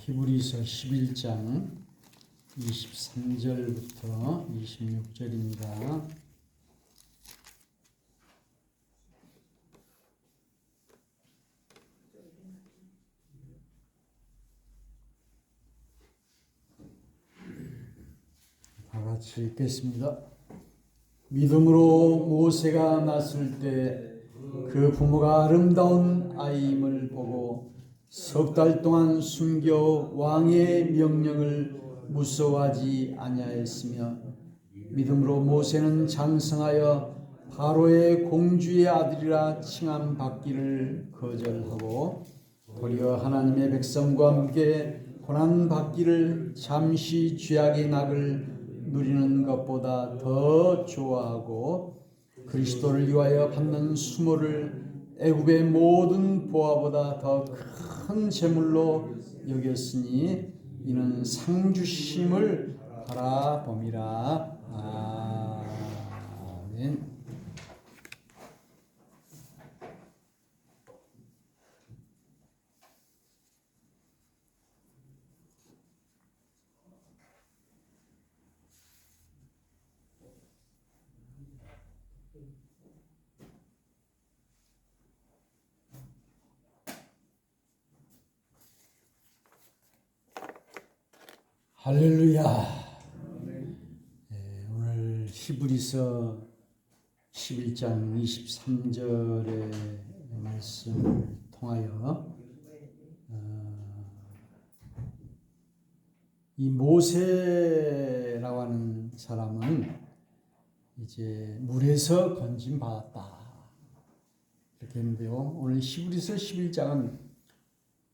히브리서 11장 23절부터 26절입니다. 다 같이 읽겠습니다. 믿음으로 모세가 났을 때 그 부모가 아름다운 아이임을 보고 석 달 동안 숨겨 왕의 명령을 무서워하지 아니하였으며, 믿음으로 모세는 장성하여 바로의 공주의 아들이라 칭함받기를 거절하고 도리어 하나님의 백성과 함께 고난받기를 잠시 죄악의 낙을 누리는 것보다 더 좋아하고 그리스도를 위하여 받는 수모를 애굽의 모든 보화보다 더 큰 재물로 여겼으니 이는 상주심을 바라봄이라. 아멘. 할렐루야. 오늘 히브리서 11장 23절의 말씀을 통하여 이 모세라고 하는 사람은 이제 물에서 건짐 받았다 이렇게 했는데요. 오늘 히브리서 11장은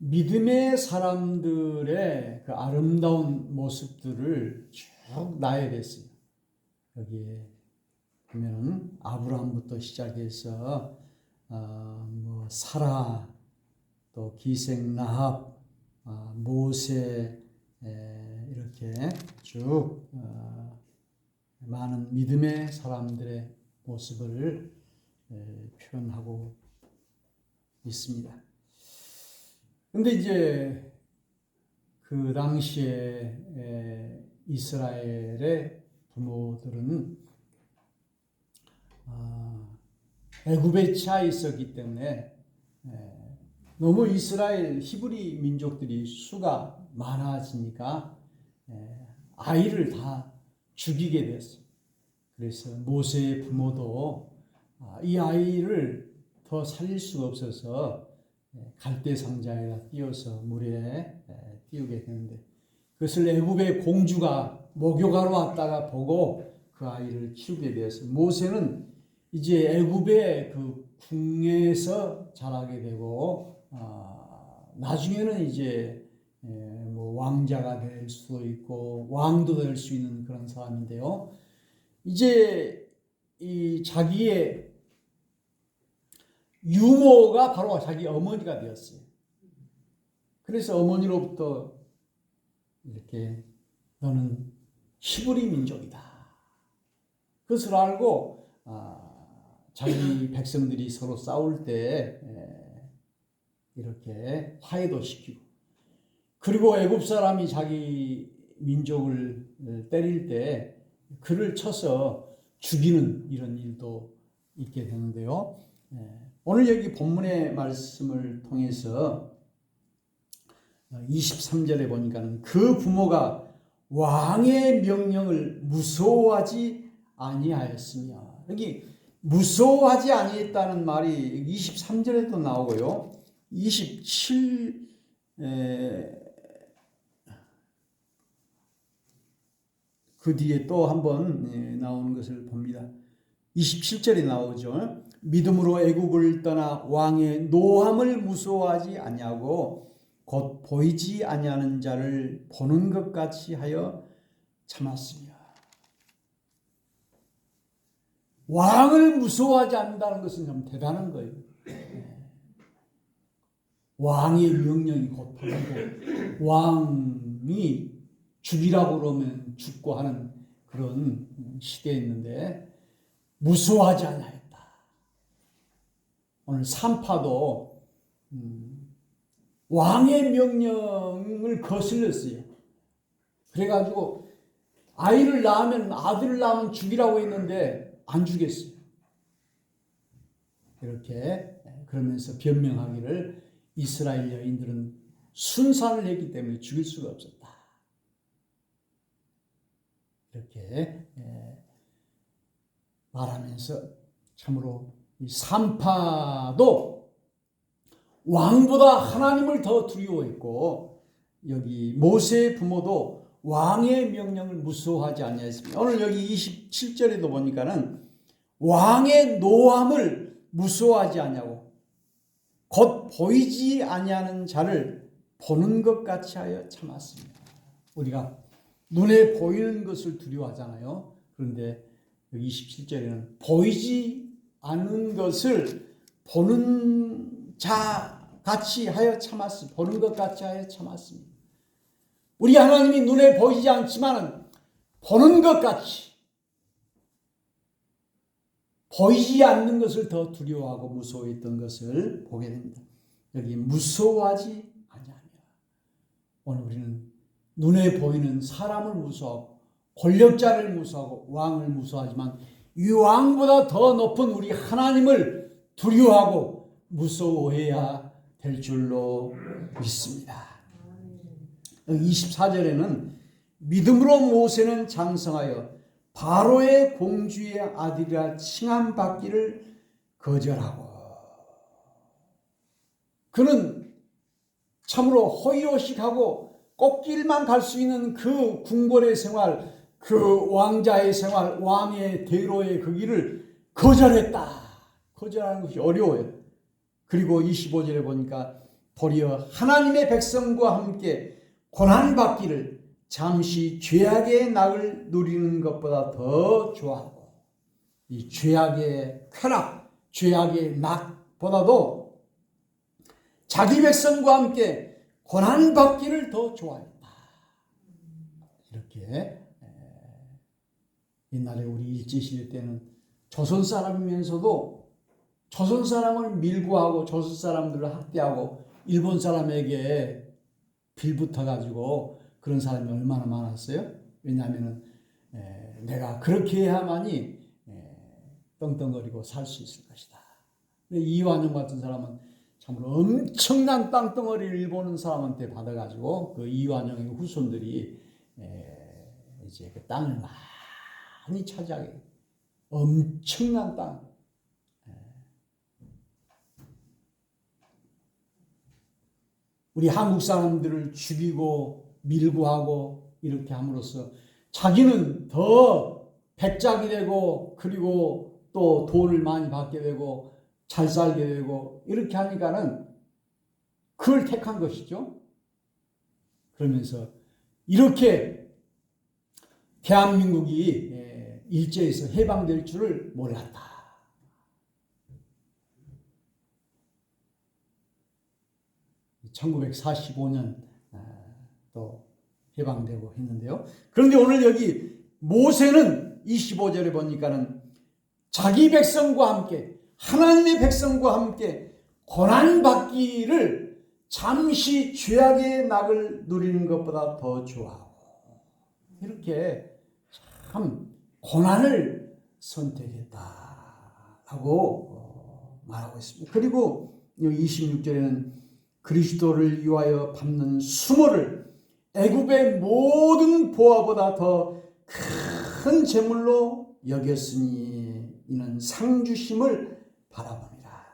믿음의 사람들의 그 아름다운 모습들을 쭉 나열했어요. 여기에 보면은 아브라함부터 시작해서 사라, 또 기생 라합, 모세, 이렇게 쭉 많은 믿음의 사람들의 모습을 표현하고 있습니다. 근데 이제 그 당시에 이스라엘의 부모들은 애굽에 처해 있었기 때문에 너무 이스라엘 히브리 민족들이 수가 많아지니까 아이를 다 죽이게 됐어요. 그래서 모세의 부모도 이 아이를 더 살릴 수가 없어서 갈대 상자에다 띄워서 물에 띄우게 되는데, 그것을 애굽의 공주가 목욕하러 왔다가 보고 그 아이를 키우게 되었어요. 모세는 이제 애굽의 그 궁에서 자라게 되고 나중에는 이제 뭐 왕자가 될 수도 있고 왕도 될 수 있는 그런 사람인데요. 이제 이 자기의 유모가 바로 자기 어머니가 되었어요. 그래서 어머니로부터 이렇게 너는 히브리 민족이다, 그것을 알고 자기 백성들이 서로 싸울 때 이렇게 화해도 시키고, 그리고 애굽 사람이 자기 민족을 때릴 때 그를 쳐서 죽이는 이런 일도 있게 되는데요. 오늘 여기 본문의 말씀을 통해서 23절에 보니까는 그 부모가 왕의 명령을 무서워하지 아니하였으며, 여기 무서워하지 아니했다는 말이 23절에도 나오고요. 27 그 뒤에 또 한번 나오는 것을 봅니다. 27절에 나오죠. 믿음으로 애굽을 떠나 왕의 노함을 무서워하지 아니하고 곧 보이지 아니하는 자를 보는 것 같이 하여 참았으며. 왕을 무서워하지 않는다는 것은 좀 대단한 거예요. 왕의 명령이 곧 보이고 왕이 죽이라고 그러면 죽고 하는 그런 시대였는데 무서워하지 않았다. 오늘 산파도 왕의 명령을 거슬렸어요. 그래가지고 아이를 낳으면 아들을 낳으면 죽이라고 했는데 안 죽였어요. 이렇게 그러면서 변명하기를 이스라엘 여인들은 순산을 했기 때문에 죽일 수가 없었다. 이렇게 말하면서 참으로 이 산파도 왕보다 하나님을 더 두려워했고 여기 모세의 부모도 왕의 명령을 무서워하지 아니하였습니다. 오늘 여기 27절에도 보니까는 왕의 노함을 무서워하지 아니하고 곧 보이지 아니하는 자를 보는 것 같이 하여 참았습니다. 우리가 눈에 보이는 것을 두려워하잖아요. 그런데 27절에는 보이지 않는 것을 보는 자 같이 하여 참았습니다. 보는 것 같이 하여 참았습니다. 우리 하나님이 눈에 보이지 않지만은 보는 것 같이 보이지 않는 것을 더 두려워하고 무서워했던 것을 보게 됩니다. 여기 무서워하지 아니하며 오늘 우리는 눈에 보이는 사람을 무서워하고 권력자를 무서워하고 왕을 무서워하지만 이 왕보다 더 높은 우리 하나님을 두려워하고 무서워해야 될 줄로 믿습니다. 24절에는 믿음으로 모세는 장성하여 바로의 공주의 아들이라 칭함받기를 거절하고 그는 참으로 호의호식하고 꽃길만 갈 수 있는 그 궁궐의 생활, 그 왕자의 생활, 왕의 대로의 그 길을 거절했다. 거절하는 것이 어려워요. 그리고 25절에 보니까 도리어 하나님의 백성과 함께 고난받기를 잠시 죄악의 낙을 누리는 것보다 더 좋아하고 이 죄악의 쾌락, 죄악의 낙보다도 자기 백성과 함께 고난받기를 더 좋아했다. 이렇게 옛날에 우리 일제시대 때는 조선 사람이면서도 조선 사람을 밀고하고 조선 사람들을 학대하고 일본 사람에게 빌붙어가지고 그런 사람이 얼마나 많았어요? 왜냐하면 내가 그렇게 해야만이 떵떵거리고 살 수 있을 것이다. 이완용 같은 사람은 참으로 엄청난 땅덩어리를 일본 사람한테 받아가지고 그 이완용의 후손들이 이제 그 땅을 많이 차지하게 엄청난 땅. 우리 한국 사람들을 죽이고 밀고 하고 이렇게 함으로써 자기는 더 백작이 되고 그리고 또 돈을 많이 받게 되고 잘 살게 되고 이렇게 하니까는 그걸 택한 것이죠. 그러면서 이렇게 대한민국이 일제에서 해방될 줄을 몰랐다. (1945년) 또 해방되고 했는데요. 그런데 오늘 여기 모세는 25절에 보니까는 자기 백성과 함께 하나님의 백성과 함께 고난받기를 잠시 죄악의 낙을 누리는 것보다 더 좋아하고 이렇게 참 고난을 선택했다라고 말하고 있습니다. 그리고 26절에는 그리스도를 위하여 밟는 수모를 애굽의 모든 보화보다 더 큰 재물로 여겼으니 이는 상주심을 바라봅니다.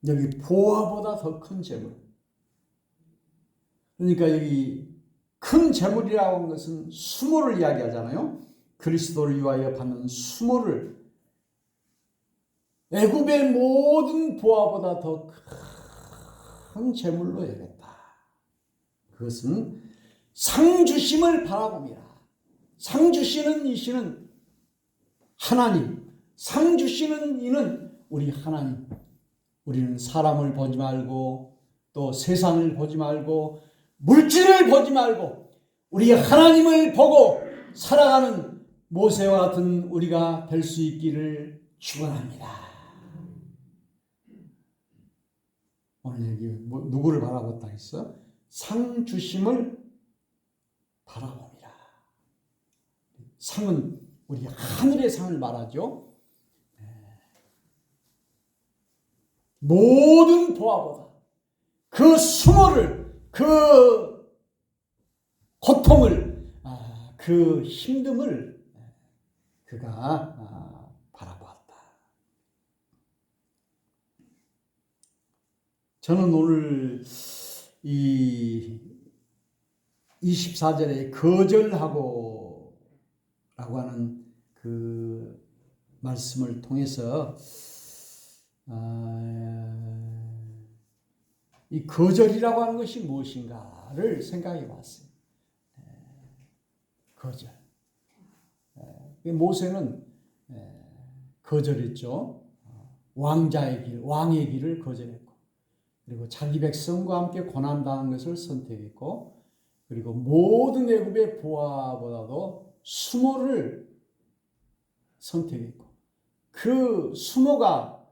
여기 보화보다 더 큰 재물. 그러니까 여기 큰 재물이라고 하는 것은 수모를 이야기하잖아요. 그리스도를 위하여 받는 수모를 애굽의 모든 보화보다 더 큰 재물로 여겼다. 그것은 상 주심을 바라봅니다. 상 주시는 이시는 하나님, 상 주시는 이는 우리 하나님. 우리는 사람을 보지 말고 또 세상을 보지 말고 물질을 보지 말고 우리 하나님을 보고 살아가는 모세와 같은 우리가 될 수 있기를 축원합니다. 오늘 여기 누구를 바라봤다 했어? 상 주심을 바라봅니다. 상은 우리 하늘의 상을 말하죠. 모든 보화보다 그 수모를, 그 고통을, 그 힘듦을 그가 바라보았다. 저는 오늘 이 24절에 거절하고 라고 하는 그 말씀을 통해서 이 거절이라고 하는 것이 무엇인가를 생각해 봤어요. 거절. 모세는 거절했죠. 왕자의 길, 왕의 길을 거절했고, 그리고 자기 백성과 함께 고난당한 것을 선택했고, 그리고 모든 애굽의 부하보다도 수모를 선택했고, 그 수모가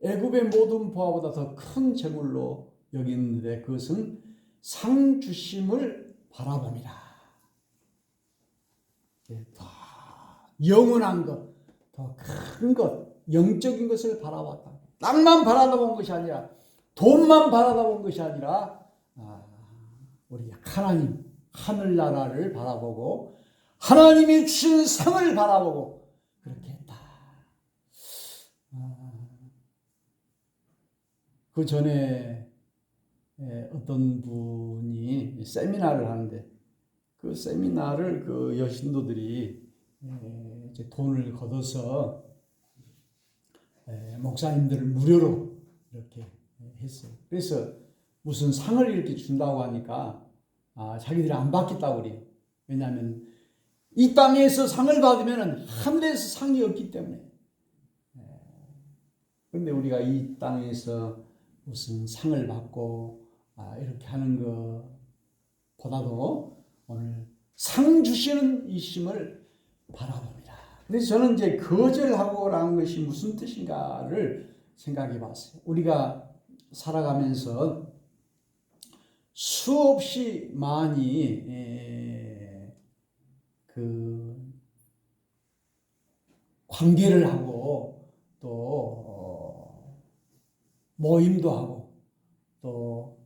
애굽의 모든 부하보다 더 큰 재물로 여기는데 그것은 상 주심을 바라봅니다. 더 영원한 것, 더 큰 것, 영적인 것을 바라봤다. 땅만 바라다본 것이 아니라, 돈만 바라다본 것이 아니라 우리 하나님, 하늘나라를 바라보고 하나님이 주신 상을 바라보고 그렇게 했다. 그 전에 어떤 분이 세미나를 하는데 그 세미나를 그 여신도들이 이제 돈을 걷어서 목사님들을 무료로 이렇게 했어요. 그래서 무슨 상을 이렇게 준다고 하니까 자기들이 안 받겠다고 그래요. 왜냐하면 이 땅에서 상을 받으면 하늘에서 상이 없기 때문에. 그런데 우리가 이 땅에서 무슨 상을 받고 이렇게 하는 것보다도 오늘 상 주시는 이심을 바라봅니다. 그래서 저는 이제 거절하고라는 것이 무슨 뜻인가를 생각해 봤어요. 우리가 살아가면서 수없이 많이 그 관계를 하고 또 모임도 하고 또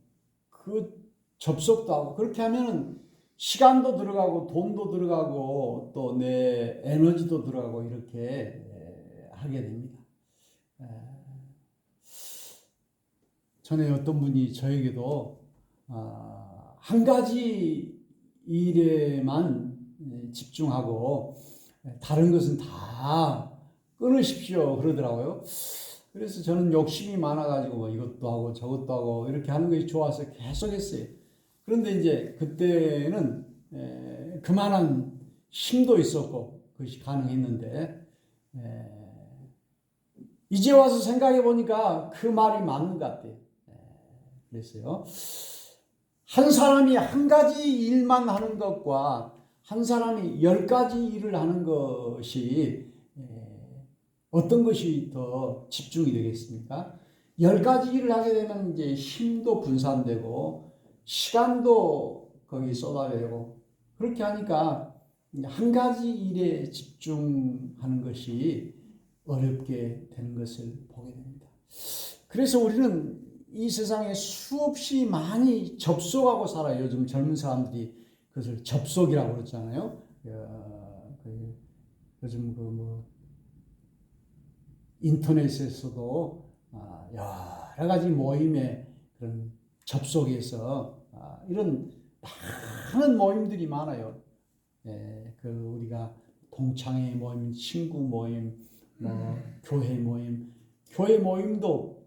그 접속도 하고 그렇게 하면은 시간도 들어가고 돈도 들어가고 또 내 에너지도 들어가고 이렇게 하게 됩니다. 전에 어떤 분이 저에게도 한 가지 일에만 집중하고 다른 것은 다 끊으십시오 그러더라고요. 그래서 저는 욕심이 많아가지고 뭐 이것도 하고 저것도 하고 이렇게 하는 것이 좋아서 계속 했어요. 그런데 이제 그때는 그만한 힘도 있었고 그것이 가능했는데 이제 와서 생각해 보니까 그 말이 맞는 것 같아요. 그랬어요. 한 사람이 한 가지 일만 하는 것과 한 사람이 10가지 일을 하는 것이 어떤 것이 더 집중이 되겠습니까? 10가지 일을 하게 되면 이제 힘도 분산되고 시간도 거기 쏟아내고 그렇게 하니까 한 가지 일에 집중하는 것이 어렵게 되는 것을 보게 됩니다. 그래서 우리는 이 세상에 수없이 많이 접속하고 살아요. 요즘 젊은 사람들이 그것을 접속이라고 그러잖아요. 요즘 인터넷에서도 여러 가지 모임에 그런 접속해서 이런 많은 모임들이 많아요. 우리가 동창회 모임, 친구 모임, 교회 모임도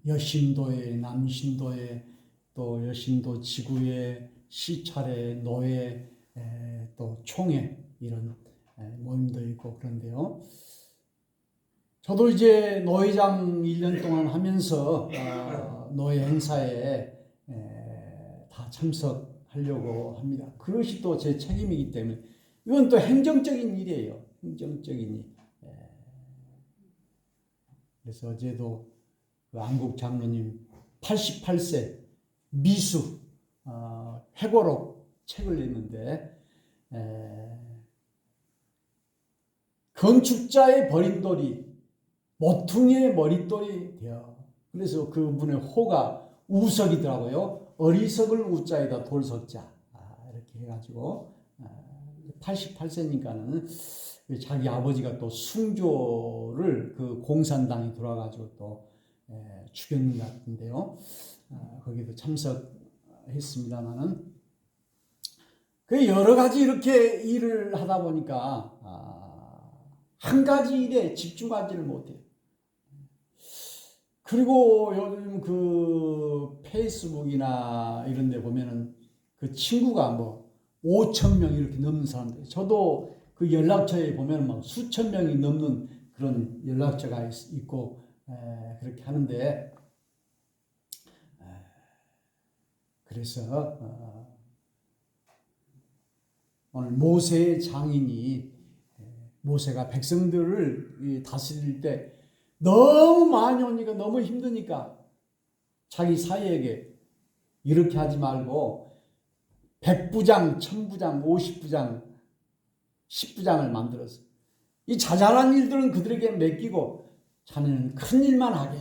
여신도회, 남신도회, 또 여신도 지구회, 시찰회, 노회, 또 총회 이런 모임도 있고 그런데요. 저도 이제 노회장 1년 동안 하면서 노회 행사에 다 참석하려고 합니다. 그것이 또 제 책임이기 때문에 이건 또 행정적인 일이에요. 행정적인 일. 그래서 어제도 그 안국 장로님 88세 미수 회고록 책을 냈는데 건축자의 버린돌이 모퉁이의 머릿돌이 되어, 그래서 그분의 호가 우석이더라고요. 어리석을 우자에다 돌석자 이렇게 해가지고 88세니까는 자기 아버지가 또 순교를 그 공산당에 들어와가지고 또 죽였는 것 같은데요. 거기도 참석했습니다만은 그 여러 가지 이렇게 일을 하다 보니까 한 가지 일에 집중하지를 못해요. 그리고 요즘 그 페이스북이나 이런 데 보면은 그 친구가 뭐 5천 명 이렇게 넘는 사람들, 저도 그 연락처에 보면 막 수천 명이 넘는 그런 연락처가 있고 그렇게 하는데, 그래서 오늘 모세의 장인이, 모세가 백성들을 다스릴 때 너무 많이 오니까 너무 힘드니까 자기 사이에게 이렇게 하지 말고 100부장, 1000부장, 50부장, 10부장을 만들어서 이 자잘한 일들은 그들에게 맡기고 자네는 큰 일만 하게.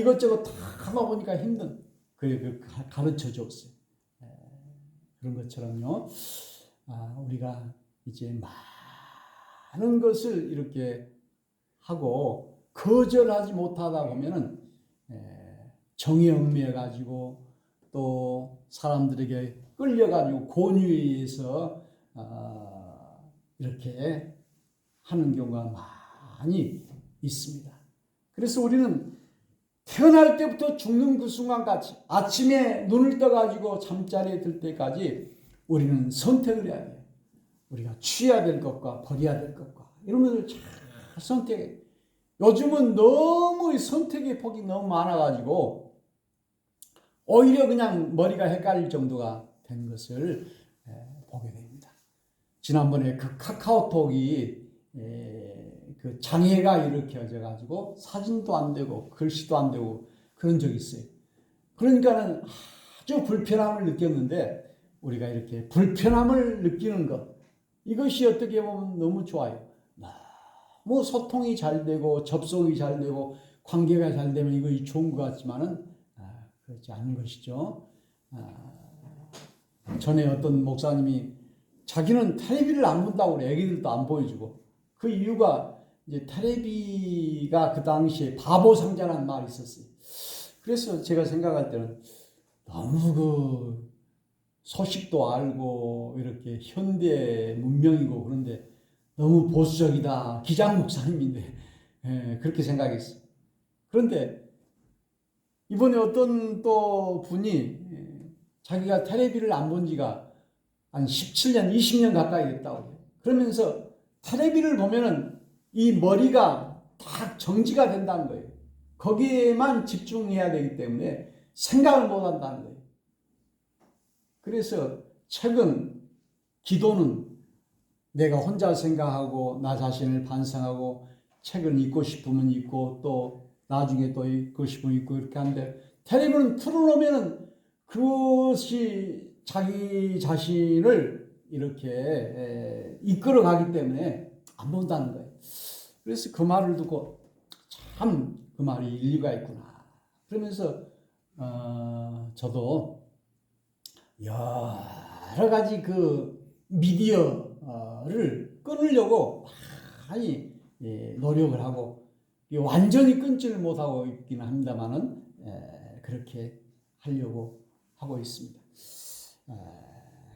이것저것 다 하다 보니까 힘든, 그 가르쳐 줬어요. 그런 것처럼요. 우리가 이제 많은 것을 이렇게 하고 거절하지 못하다 보면은 정에 얽매여 가지고 또 사람들에게 끌려 가지고 권유에 의해서 이렇게 하는 경우가 많이 있습니다. 그래서 우리는 태어날 때부터 죽는 그 순간까지, 아침에 눈을 떠 가지고 잠자리에 들 때까지 우리는 선택을 해야 돼요. 우리가 취해야 될 것과 버려야 될 것과 이런 것을 잘 선택해. 요즘은 너무 선택의 폭이 너무 많아가지고 오히려 그냥 머리가 헷갈릴 정도가 된 것을 보게 됩니다. 지난번에 그 카카오톡이 그 장애가 일으켜져가지고 사진도 안 되고 글씨도 안 되고 그런 적이 있어요. 그러니까는 아주 불편함을 느꼈는데, 우리가 이렇게 불편함을 느끼는 것, 이것이 어떻게 보면 너무 좋아요. 뭐 소통이 잘 되고 접속이 잘 되고 관계가 잘 되면 이거 좋은 것 같지만은 그렇지 않은 것이죠. 전에 어떤 목사님이 자기는 텔레비를 안 본다고 그래. 애기들도 안 보여주고. 그 이유가 이제 텔레비가 그 당시에 바보 상자라는 말이 있었어요. 그래서 제가 생각할 때는 너무 그 소식도 알고 이렇게 현대 문명이고 그런데 너무 보수적이다. 기장 목사님인데 그렇게 생각했어요. 그런데 이번에 어떤 또 분이 자기가 텔레비를 안 본 지가 한 17년, 20년 가까이 됐다고. 그러면서 텔레비를 보면은 이 머리가 딱 정지가 된다는 거예요. 거기에만 집중해야 되기 때문에 생각을 못 한다는 거예요. 그래서 책은, 기도는 내가 혼자 생각하고 나 자신을 반성하고 책을 읽고 싶으면 읽고 또 나중에 또 읽고 싶으면 읽고 이렇게 하는데, 텔레비는 틀어놓으면 그것이 자기 자신을 이렇게 이끌어 가기 때문에 안 본다는 거예요. 그래서 그 말을 듣고 참 그 말이 일리가 있구나. 그러면서 저도 여러 가지 그 미디어를 끊으려고 많이 노력을 하고 완전히 끊지를 못하고 있기는 합니다만은 그렇게 하려고 하고 있습니다.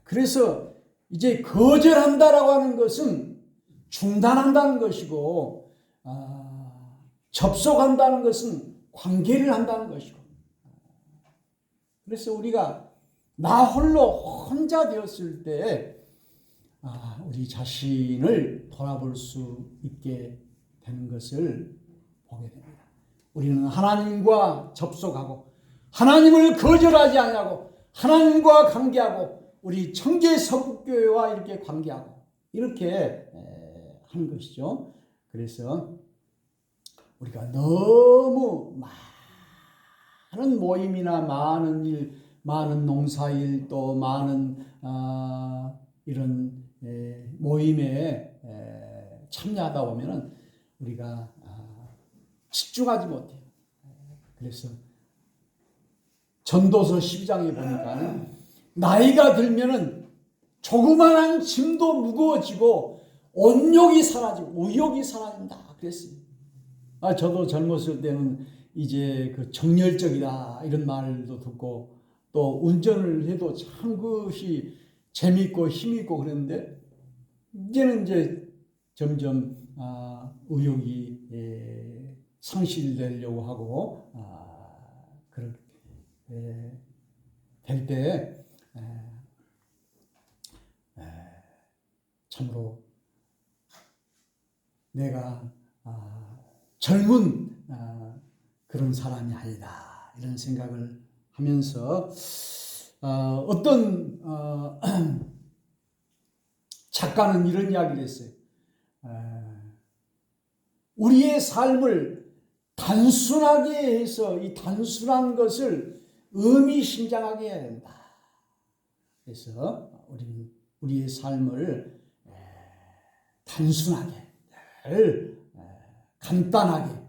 그래서 이제 거절한다라고 하는 것은 중단한다는 것이고, 접속한다는 것은 관계를 한다는 것이고, 그래서 우리가 나 홀로 혼자 되었을 때 우리 자신을 돌아볼 수 있게 되는 것을 보게 됩니다. 우리는 하나님과 접속하고 하나님을 거절하지 않냐고 하나님과 관계하고 우리 청계 서북교회와 이렇게 관계하고 이렇게 하는 것이죠. 그래서 우리가 너무 많은 모임이나 많은 일, 많은 농사일 또 많은 이런 모임에 참여하다 보면은 우리가 집중하지 못해요. 그래서 전도서 12장에 보니까 나이가 들면은 조그만한 짐도 무거워지고 온욕이 사라지고 의욕이 사라진다 그랬어요. 저도 젊었을 때는 이제 그 정열적이다 이런 말도 듣고 또 운전을 해도 참 그것이 재미있고 힘있고 그랬는데 이제는 이제 점점 의욕이 상실되려고 하고 그렇게 될 때 참으로 내가 젊은 그런 사람이 아니다 이런 생각을 하면서 어떤 작가는 이런 이야기를 했어요. 우리의 삶을 단순하게 해서 이 단순한 것을 의미심장하게 해야 된다. 그래서 우리의 삶을 단순하게, 간단하게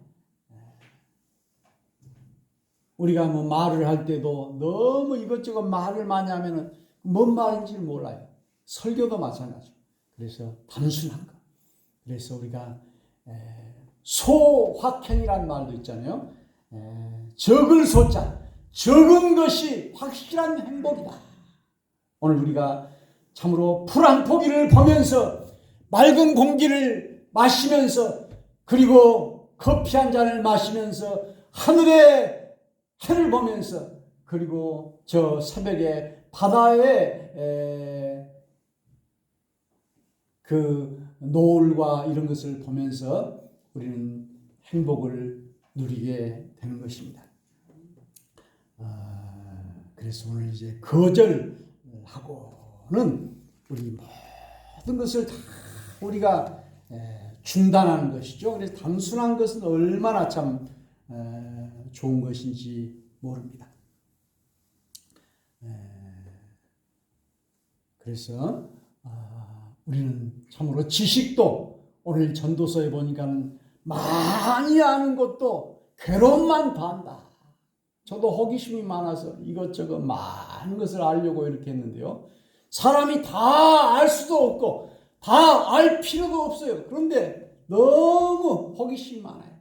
우리가 뭐 말을 할 때도 너무 이것저것 말을 많이 하면은 뭔 말인지 몰라요. 설교도 마찬가지고. 그래서 단순한 거. 그래서 우리가 소확행이라는 말도 있잖아요. 적을 소자, 적은 것이 확실한 행복이다. 오늘 우리가 참으로 풀 한 포기를 보면서 맑은 공기를 마시면서 그리고 커피 한 잔을 마시면서 하늘의 해를 보면서 그리고 저 새벽에 바다의 그 노을과 이런 것을 보면서 우리는 행복을 누리게 되는 것입니다. 그래서 오늘 이제 거절하고는 우리 모든 것을 다 우리가 중단하는 것이죠. 그래서 단순한 것은 얼마나 참 좋은 것인지 모릅니다. 그래서 우리는 참으로 지식도 오늘 전도서에 보니까 많이 아는 것도 괴로움만 더한다. 저도 호기심이 많아서 이것저것 많은 것을 알려고 이렇게 했는데요. 사람이 다 알 수도 없고 다 알 필요도 없어요. 그런데 너무 호기심이 많아요.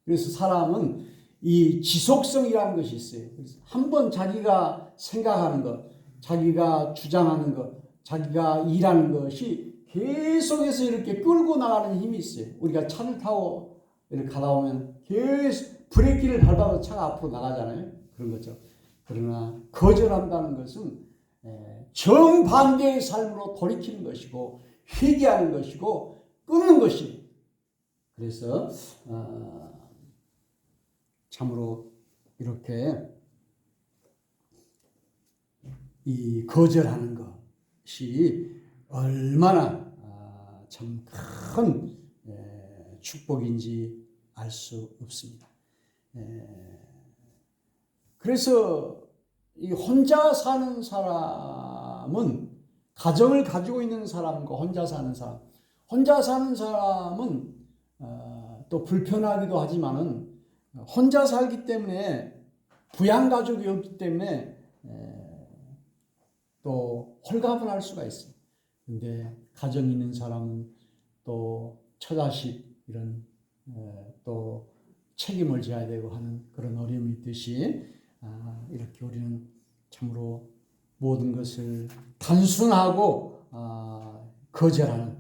그래서 사람은 이 지속성이라는 것이 있어요. 그래서 한번 자기가 생각하는 것, 자기가 주장하는 것, 자기가 일하는 것이 계속해서 이렇게 끌고 나가는 힘이 있어요. 우리가 차를 타고 이렇게 가다 보면 계속 브레이크를 밟아서 차가 앞으로 나가잖아요. 그런 거죠. 그러나 거절한다는 것은 정반대의 삶으로 돌이키는 것이고 회개하는 것이고 끊는 것이. 그래서 참으로 이렇게 이 거절하는 것이 얼마나 참 큰 축복인지 알 수 없습니다. 그래서 이 혼자 사는 사람은 가정을 가지고 있는 사람과 혼자 사는 사람은 또 불편하기도 하지만은 혼자 살기 때문에 부양가족이 없기 때문에 또 홀가분할 수가 있어요. 근데 가정이 있는 사람은 또 처자식 이런 또 책임을 져야 되고 하는 그런 어려움이 있듯이 이렇게 우리는 참으로 모든 것을 단순하고 거절하는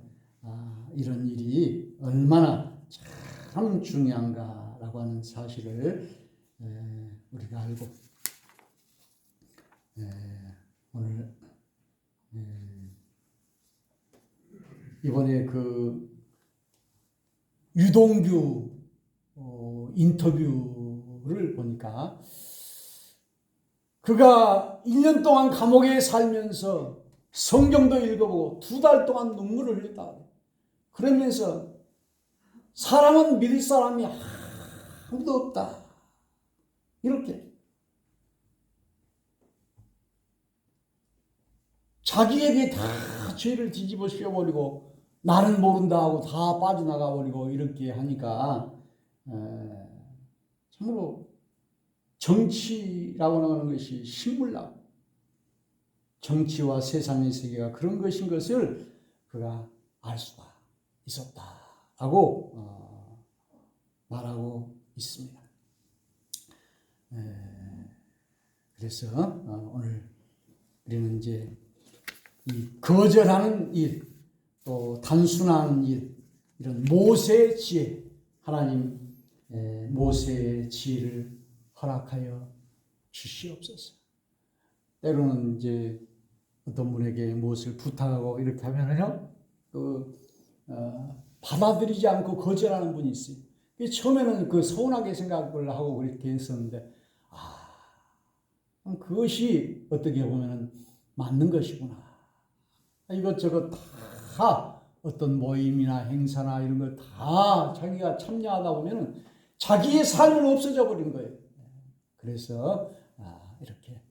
이런 일이 얼마나 참 중요한가라고 하는 사실을 우리가 알고 오늘 이번에 그 유동규 인터뷰를 보니까 그가 1년 동안 감옥에 살면서 성경도 읽어보고 2달 동안 눈물을 흘렸다. 그러면서 사람은 믿을 사람이 아무도 없다. 이렇게 자기에게 다 죄를 뒤집어 씌워버리고 나는 모른다 하고 다 빠져나가 버리고 이렇게 하니까 참으로 정치라고 하는 것이 신물나고 정치와 세상의 세계가 그런 것인 것을 그가 알 수가 있었다라고 말하고 있습니다. 그래서 오늘 우리는 이제 이 거절하는 일, 또 단순한 일, 이런 모세의 지혜, 하나님 모세의 지혜를 허락하여 주시옵소서. 때로는 이제 어떤 분에게 무엇을 부탁하고 이렇게 하면은요, 받아들이지 않고 거절하는 분이 있어요. 처음에는 그 서운하게 생각을 하고 그렇게 했었는데, 그것이 어떻게 보면은 맞는 것이구나. 이것저것 다 어떤 모임이나 행사나 이런 거 다 자기가 참여하다 보면은 자기의 삶은 없어져 버린 거예요. 그래서 이렇게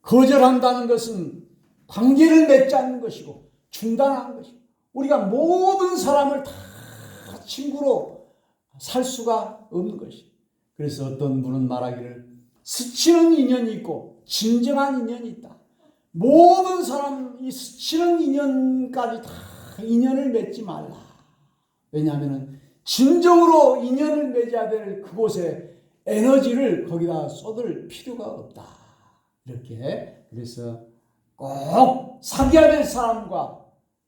거절한다는 것은 관계를 맺지 않는 것이고 중단하는 것이고, 우리가 모든 사람을 다 친구로 살 수가 없는 것이. 그래서 어떤 분은 말하기를 스치는 인연이 있고 진정한 인연이 있다. 모든 사람 이 스치는 인연까지 다 인연을 맺지 말라. 왜냐하면 진정으로 인연을 맺어야 될 그곳에 에너지를 거기다 쏟을 필요가 없다. 이렇게. 그래서 꼭 사귀어야 될 사람과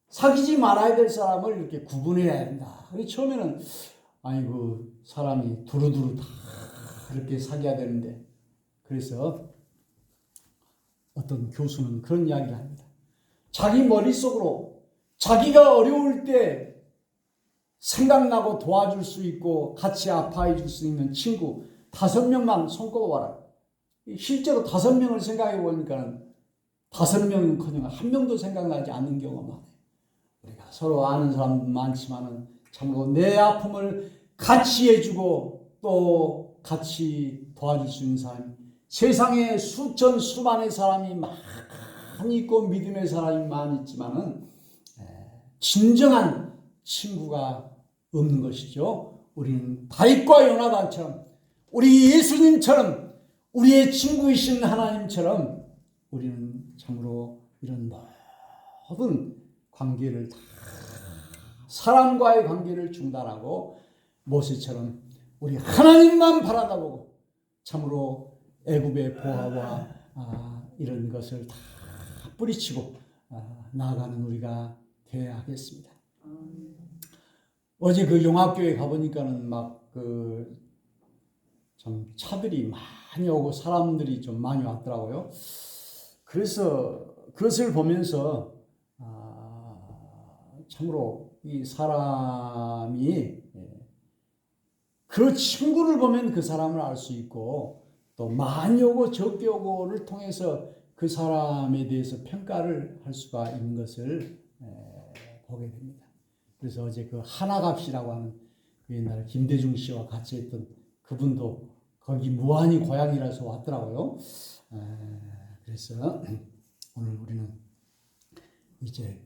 사귀지 말아야 될 사람을 이렇게 구분해야 된다. 처음에는 아이고 사람이 두루두루 다 이렇게 사귀어야 되는데, 그래서 어떤 교수는 그런 이야기를 합니다. 자기 머릿속으로 자기가 어려울 때 생각나고 도와줄 수 있고 같이 아파해 줄 수 있는 친구 5명만 손꼽아봐라. 실제로 5명을 생각해 보니까 5명은커녕 1명도 생각나지 않는 경우가 많아요. 우리가 서로 아는 사람 많지만은 참으로 내 아픔을 같이 해주고 또 같이 도와줄 수 있는 사람이 세상에 수천 수만의 사람이 많이 있고 믿음의 사람이 많이 있지만은 진정한 친구가 없는 것이죠. 우리는 다윗과 요나단처럼, 우리 예수님처럼, 우리의 친구이신 하나님처럼 우리는 참으로 이런 모든 관계를 다, 사람과의 관계를 중단하고 모세처럼 우리 하나님만 바라다보고 참으로 애굽의 보화와 이런 것을 다 뿌리치고 나아가는 우리가 되어야 하겠습니다. 어제 그 용학교에 가보니까는 참 차들이 많이 오고 사람들이 좀 많이 왔더라고요. 그래서 그것을 보면서 참으로 이 사람이 그 친구를 보면 그 사람을 알 수 있고, 또 많이 오고 적게 오고를 통해서 그 사람에 대해서 평가를 할 수가 있는 것을 보게 됩니다. 그래서 어제 그 하나갑시라고 하는 그 옛날에 김대중 씨와 같이 했던 그분도 거기 무안이 고향이라서 왔더라고요. 그래서 오늘 우리는 이제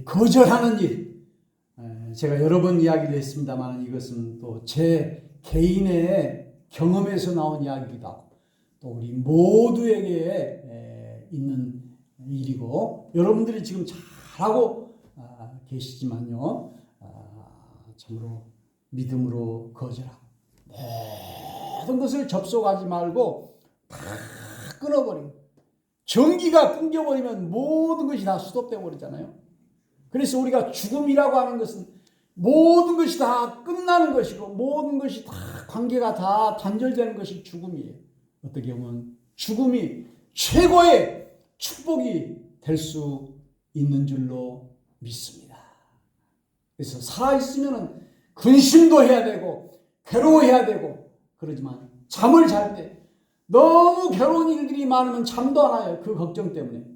거절하는 일, 제가 여러 번 이야기를 했습니다만 이것은 또 제 개인의 경험에서 나온 이야기이기도 하고 또 우리 모두에게 있는 일이고, 여러분들이 지금 잘하고 계시지만요, 참으로 믿음으로 거절하고 모든 것을 접속하지 말고 다 끊어버리고, 전기가 끊겨버리면 모든 것이 다 스톱되어 버리잖아요. 그래서 우리가 죽음이라고 하는 것은 모든 것이 다 끝나는 것이고 모든 것이 다 관계가 다 단절되는 것이 죽음이에요. 어떻게 보면 죽음이 최고의 축복이 될 수 있는 줄로 믿습니다. 그래서 살아있으면 근심도 해야 되고 괴로워해야 되고 그러지만 잠을 잘 때 너무 괴로운 일들이 많으면 잠도 안 와요. 그 걱정 때문에.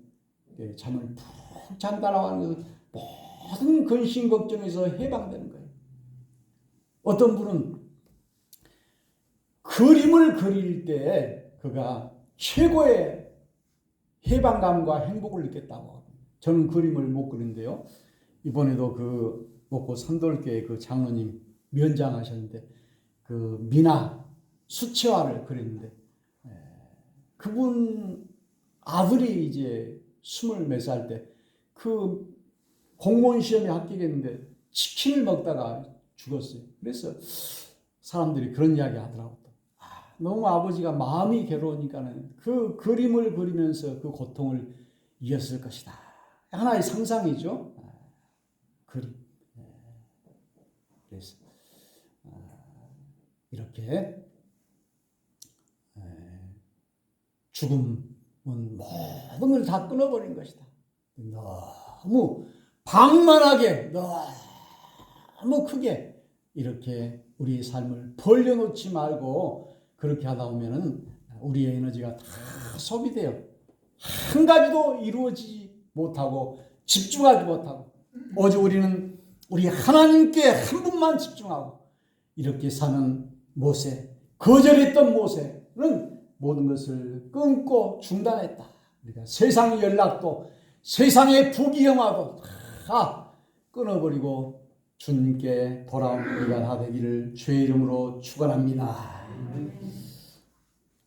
잠을 푹 잔다라고 하는 것은 모든 근심 걱정에서 해방되는 거예요. 어떤 분은 그림을 그릴 때 그가 최고의 해방감과 행복을 느꼈다고. 저는 그림을 못 그리는데요. 이번에도 그 목포 산돌교회 그 장로님 면장하셨는데 그 미나 수채화를 그렸는데 그분 아들이 이제 20몇 살 때 그 공무원 시험에 합격했는데 치킨을 먹다가 죽었어요. 그래서 사람들이 그런 이야기 하더라고요. 너무 아버지가 마음이 괴로우니까는 그 그림을 그리면서 그 고통을 이겼을 것이다. 하나의 상상이죠. 그림. 그래서 이렇게 죽음은 모든 걸 다 끊어버린 것이다. 너무 방만하게, 너무 크게 이렇게 우리의 삶을 벌려놓지 말고 그렇게 하다 보면은 우리의 에너지가 다 소비돼요. 한 가지도 이루어지지 못하고 집중하지 못하고 오직 우리는 우리 하나님께 한 분만 집중하고 이렇게 사는 모세, 거절했던 모세는 모든 것을 끊고 중단했다. 그러니까 세상의 연락도 세상의 부귀영화도 다 끊어버리고 주님께 돌아온 우리가 다 되기를 주의 이름으로 축원합니다.